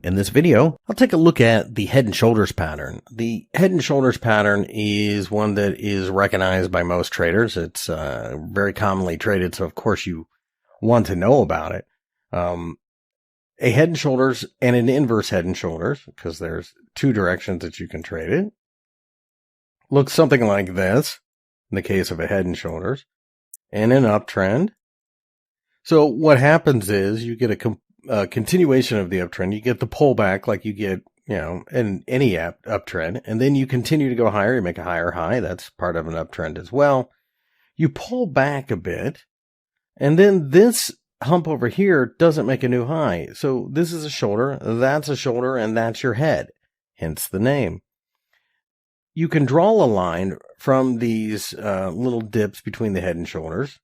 In this video, I'll take a look at the head and shoulders pattern. The head and shoulders pattern is one that is recognized by most traders. It's very commonly traded, so of course you want to know about it. A head and shoulders and an inverse head and shoulders, because there's two directions that you can trade it, looks something like this in the case of a head and shoulders, and an uptrend. So what happens is you get a continuation of the uptrend. You get the pullback like you get, in any uptrend, and then you continue to go higher. You make a higher high. That's part of an uptrend as well. You pull back a bit, and then this hump over here doesn't make a new high. So this is a shoulder, that's a shoulder, and that's your head, hence the name. You can draw a line from these little dips between the head and shoulders,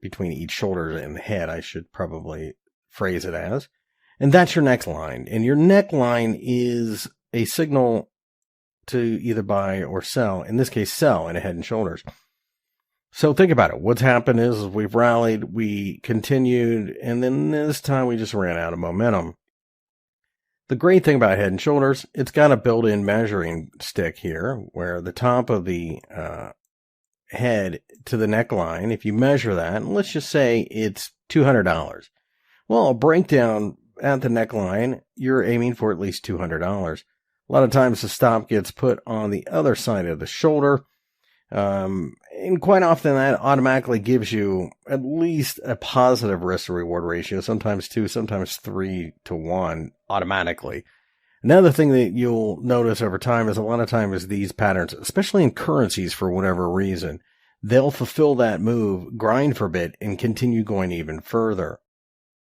between each shoulder and the head, I should probably phrase it as. And that's your neckline. And your neckline is a signal to either buy or sell. In this case, sell in a head and shoulders. So think about it. What's happened is we've rallied, we continued, and then this time we just ran out of momentum. The great thing about head and shoulders, it's got a built-in measuring stick here, where the top of the head to the neckline, if you measure that, and let's just say it's $200. Well, a breakdown at the neckline, you're aiming for at least $200. A lot of times the stop gets put on the other side of the shoulder. And quite often that automatically gives you at least a positive risk to reward ratio, sometimes 2, sometimes 3 to 1 automatically. Another thing that you'll notice over time is a lot of times these patterns, especially in currencies for whatever reason, they'll fulfill that move, grind for a bit, and continue going even further.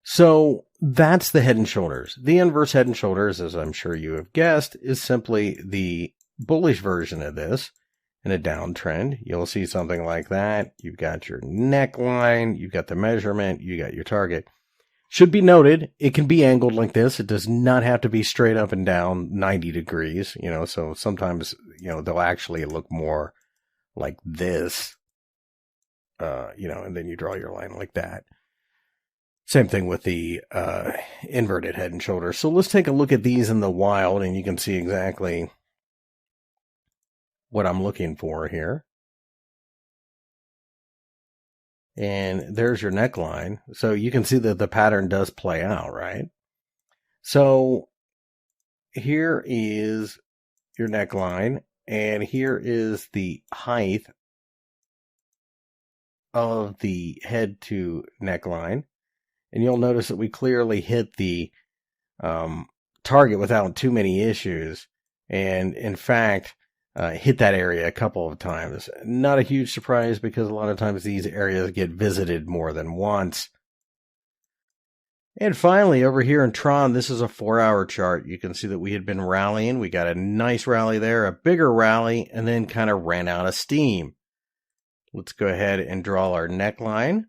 So that's the head and shoulders. The inverse head and shoulders, as I'm sure you have guessed, is simply the bullish version of this. In a downtrend, you'll see something like that. You've got your neckline, you've got the measurement, you got your target. Should be noted, it can be angled like this. It does not have to be straight up and down 90 degrees, so sometimes, they'll actually look more like this, and then you draw your line like that. Same thing with the inverted head and shoulders. So let's take a look at these in the wild, and you can see exactly what I'm looking for here. And there's your neckline. So you can see that the pattern does play out, right? So here is your neckline, and here is the height of the head to neckline. And you'll notice that we clearly hit the target without too many issues. And in fact, hit that area a couple of times. Not a huge surprise because a lot of times these areas get visited more than once. And finally, over here in Tron, this is a 4-hour chart. You can see that we had been rallying. We got a nice rally there, a bigger rally, and then kind of ran out of steam. Let's go ahead and draw our neckline.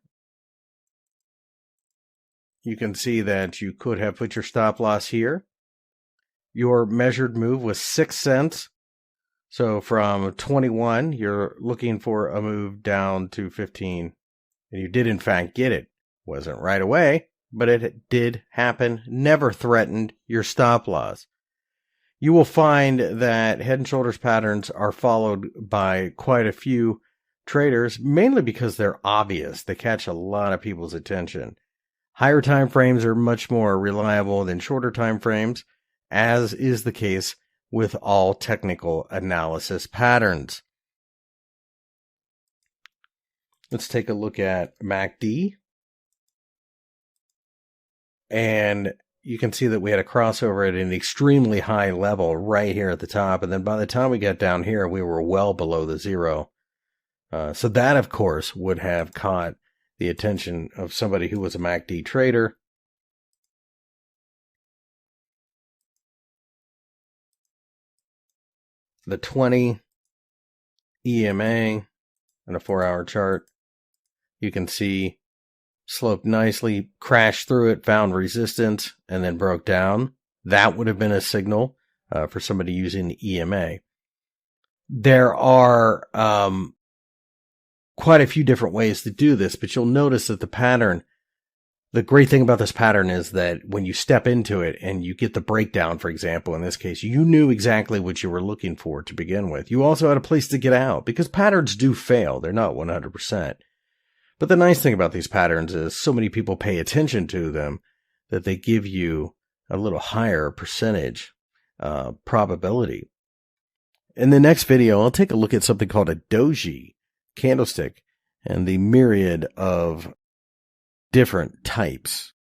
You can see that you could have put your stop loss here. Your measured move was 6 cents. So from 21, you're looking for a move down to 15. And you did, in fact, get it. Wasn't right away, but it did happen. Never threatened your stop loss. You will find that head and shoulders patterns are followed by quite a few traders, mainly because they're obvious. They catch a lot of people's attention. Higher time frames are much more reliable than shorter time frames, as is the case with all technical analysis patterns. Let's take a look at MACD. And you can see that we had a crossover at an extremely high level right here at the top. And then by the time we got down here, we were well below the zero. So that, of course, would have caught the attention of somebody who was a MACD trader. The 20 EMA and a 4-hour chart, you can see sloped nicely, crashed through it, found resistance, and then broke down. That would have been a signal for somebody using the EMA. There are quite a few different ways to do this, but you'll notice that the pattern The great thing about this pattern is that when you step into it and you get the breakdown, for example, in this case, you knew exactly what you were looking for to begin with. You also had a place to get out because patterns do fail. They're not 100%. But the nice thing about these patterns is so many people pay attention to them that they give you a little higher percentage probability. In the next video, I'll take a look at something called a doji candlestick and the myriad of different types